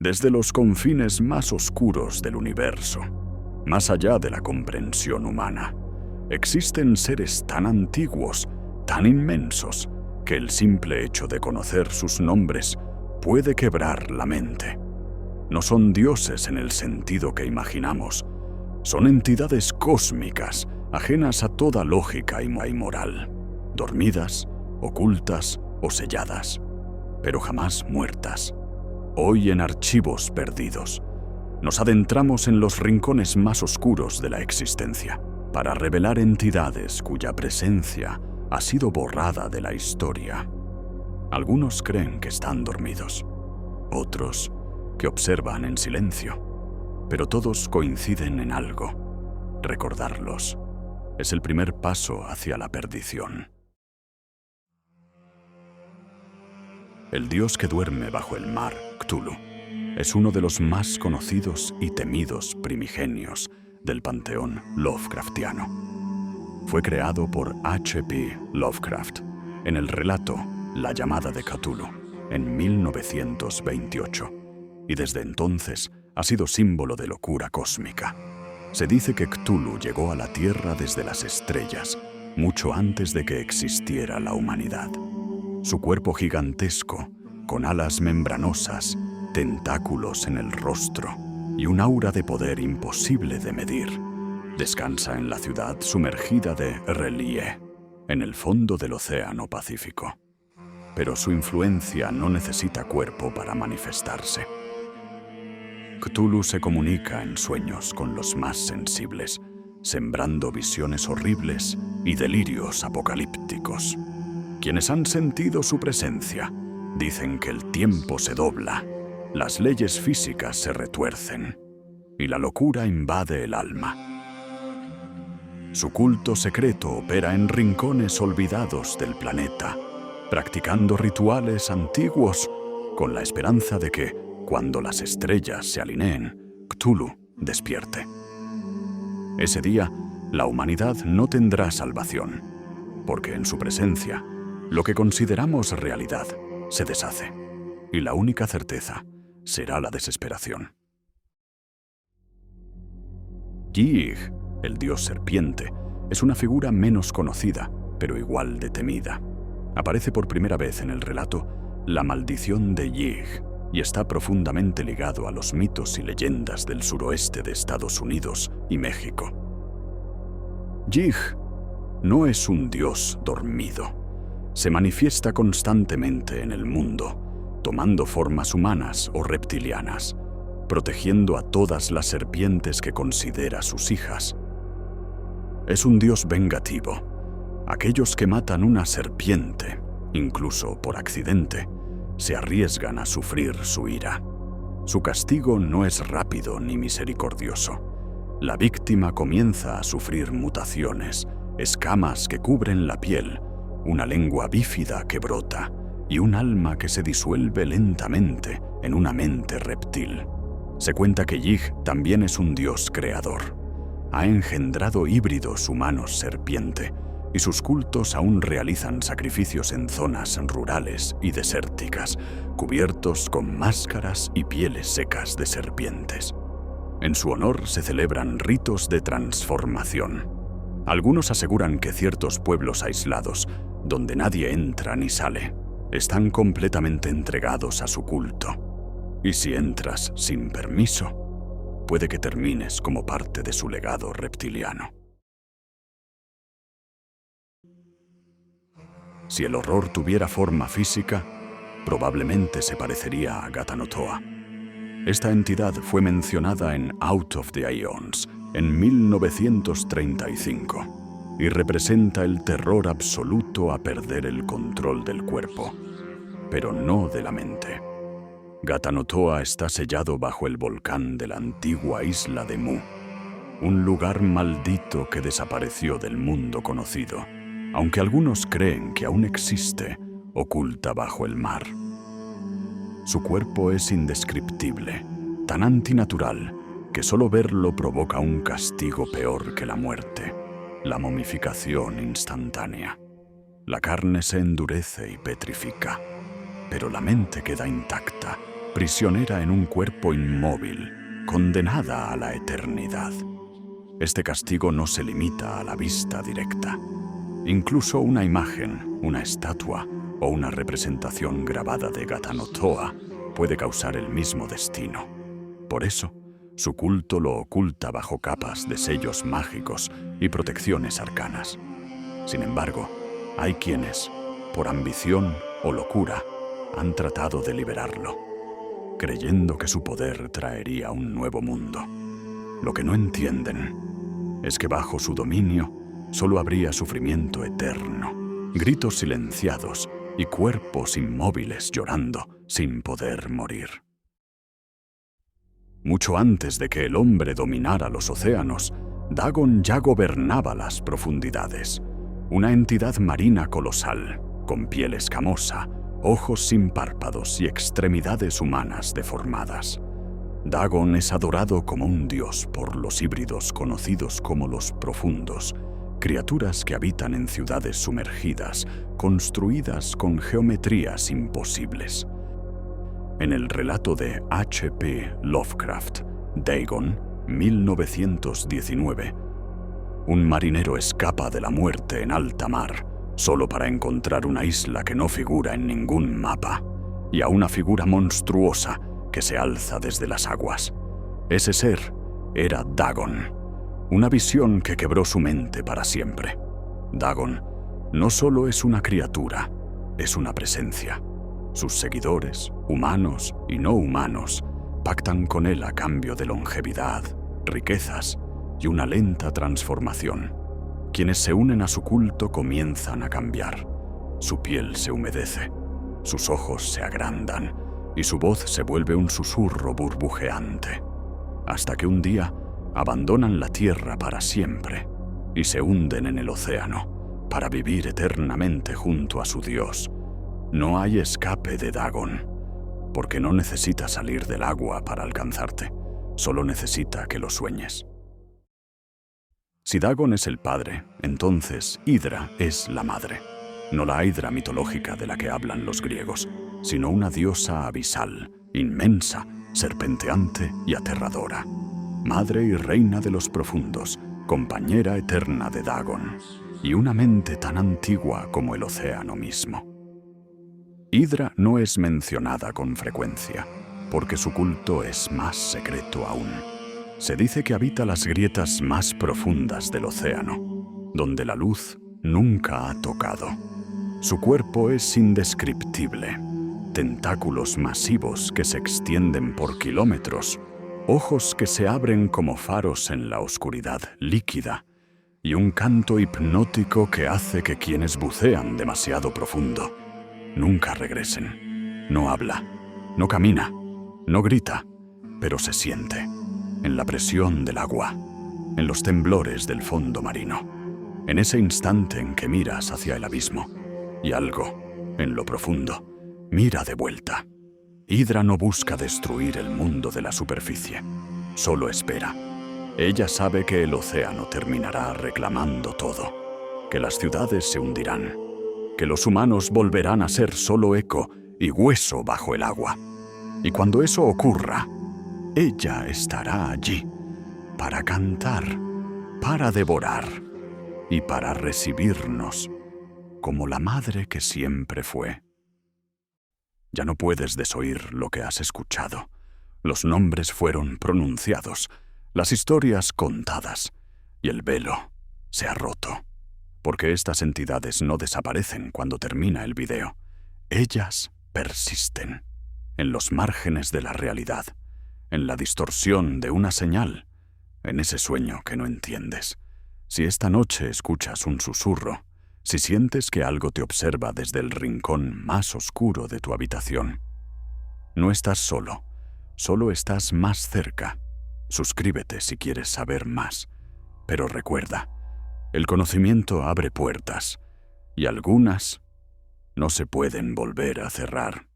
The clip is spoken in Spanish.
Desde los confines más oscuros del universo, más allá de la comprensión humana, existen seres tan antiguos, tan inmensos, que el simple hecho de conocer sus nombres puede quebrar la mente. No son dioses en el sentido que imaginamos, son entidades cósmicas, ajenas a toda lógica y moral, dormidas, ocultas o selladas, pero jamás muertas. Hoy en Archivos Perdidos, nos adentramos en los rincones más oscuros de la existencia para revelar entidades cuya presencia ha sido borrada de la historia. Algunos creen que están dormidos, otros que observan en silencio, pero todos coinciden en algo: recordarlos es el primer paso hacia la perdición. El dios que duerme bajo el mar, Cthulhu, es uno de los más conocidos y temidos primigenios del panteón Lovecraftiano. Fue creado por H.P. Lovecraft en el relato La llamada de Cthulhu en 1928, y desde entonces ha sido símbolo de locura cósmica. Se dice que Cthulhu llegó a la Tierra desde las estrellas, mucho antes de que existiera la humanidad. Su cuerpo gigantesco, con alas membranosas, tentáculos en el rostro y un aura de poder imposible de medir, descansa en la ciudad sumergida de R'lyeh, en el fondo del Océano Pacífico. Pero su influencia no necesita cuerpo para manifestarse. Cthulhu se comunica en sueños con los más sensibles, sembrando visiones horribles y delirios apocalípticos. Quienes han sentido su presencia dicen que el tiempo se dobla, las leyes físicas se retuercen y la locura invade el alma. Su culto secreto opera en rincones olvidados del planeta, practicando rituales antiguos con la esperanza de que, cuando las estrellas se alineen, Cthulhu despierte. Ese día, la humanidad no tendrá salvación, porque en su presencia, lo que consideramos realidad se deshace, y la única certeza será la desesperación. Yig, el dios serpiente, es una figura menos conocida, pero igual de temida. Aparece por primera vez en el relato La maldición de Yig, y está profundamente ligado a los mitos y leyendas del suroeste de Estados Unidos y México. Yig no es un dios dormido. Se manifiesta constantemente en el mundo, tomando formas humanas o reptilianas, protegiendo a todas las serpientes que considera sus hijas. Es un dios vengativo. Aquellos que matan una serpiente, incluso por accidente, se arriesgan a sufrir su ira. Su castigo no es rápido ni misericordioso. La víctima comienza a sufrir mutaciones, escamas que cubren la piel, una lengua bífida que brota y un alma que se disuelve lentamente en una mente reptil. Se cuenta que Yig también es un dios creador. Ha engendrado híbridos humanos-serpiente, y sus cultos aún realizan sacrificios en zonas rurales y desérticas, cubiertos con máscaras y pieles secas de serpientes. En su honor se celebran ritos de transformación. Algunos aseguran que ciertos pueblos aislados, donde nadie entra ni sale, están completamente entregados a su culto. Y si entras sin permiso, puede que termines como parte de su legado reptiliano. Si el horror tuviera forma física, probablemente se parecería a Ghatanothoa. Esta entidad fue mencionada en Out of the Aeons en 1935 y representa el terror absoluto a perder el control del cuerpo, pero no de la mente. Ghatanothoa está sellado bajo el volcán de la antigua isla de Mu, un lugar maldito que desapareció del mundo conocido, aunque algunos creen que aún existe, oculta bajo el mar. Su cuerpo es indescriptible, tan antinatural que solo verlo provoca un castigo peor que la muerte, la momificación instantánea. La carne se endurece y petrifica, pero la mente queda intacta, prisionera en un cuerpo inmóvil, condenada a la eternidad. Este castigo no se limita a la vista directa. Incluso una imagen, una estatua o una representación grabada de Gatanotoa puede causar el mismo destino. Por eso, su culto lo oculta bajo capas de sellos mágicos y protecciones arcanas. Sin embargo, hay quienes, por ambición o locura, han tratado de liberarlo, creyendo que su poder traería un nuevo mundo. Lo que no entienden es que bajo su dominio solo habría sufrimiento eterno, gritos silenciados y cuerpos inmóviles llorando sin poder morir. Mucho antes de que el hombre dominara los océanos, Dagon ya gobernaba las profundidades. Una entidad marina colosal, con piel escamosa, ojos sin párpados y extremidades humanas deformadas. Dagon es adorado como un dios por los híbridos conocidos como los profundos, criaturas que habitan en ciudades sumergidas, construidas con geometrías imposibles. En el relato de H.P. Lovecraft, Dagon, 1919, un marinero escapa de la muerte en alta mar, solo para encontrar una isla que no figura en ningún mapa, y a una figura monstruosa que se alza desde las aguas. Ese ser era Dagon, una visión que quebró su mente para siempre. Dagon no solo es una criatura, es una presencia. Sus seguidores, humanos y no humanos, pactan con él a cambio de longevidad, riquezas y una lenta transformación. Quienes se unen a su culto comienzan a cambiar. Su piel se humedece, sus ojos se agrandan y su voz se vuelve un susurro burbujeante. Hasta que un día abandonan la tierra para siempre y se hunden en el océano para vivir eternamente junto a su dios. No hay escape de Dagon, porque no necesita salir del agua para alcanzarte, solo necesita que lo sueñes. Si Dagon es el padre, entonces Hidra es la madre. No la Hidra mitológica de la que hablan los griegos, sino una diosa abisal, inmensa, serpenteante y aterradora. Madre y reina de los profundos, compañera eterna de Dagon, y una mente tan antigua como el océano mismo. Hidra no es mencionada con frecuencia, porque su culto es más secreto aún. Se dice que habita las grietas más profundas del océano, donde la luz nunca ha tocado. Su cuerpo es indescriptible. Tentáculos masivos que se extienden por kilómetros, ojos que se abren como faros en la oscuridad líquida, y un canto hipnótico que hace que quienes bucean demasiado profundo nunca regresen. No habla, no camina, no grita, pero se siente en la presión del agua, en los temblores del fondo marino, en ese instante en que miras hacia el abismo y algo, en lo profundo, mira de vuelta. Hidra no busca destruir el mundo de la superficie, solo espera. Ella sabe que el océano terminará reclamando todo, que las ciudades se hundirán, que los humanos volverán a ser solo eco y hueso bajo el agua. Y cuando eso ocurra, ella estará allí para cantar, para devorar y para recibirnos como la madre que siempre fue. Ya no puedes desoír lo que has escuchado. Los nombres fueron pronunciados, las historias contadas, y el velo se ha roto. Porque estas entidades no desaparecen cuando termina el video. Ellas persisten en los márgenes de la realidad, en la distorsión de una señal, en ese sueño que no entiendes. Si esta noche escuchas un susurro, si sientes que algo te observa desde el rincón más oscuro de tu habitación, no estás solo, solo estás más cerca. Suscríbete si quieres saber más, pero recuerda, el conocimiento abre puertas, y algunas no se pueden volver a cerrar.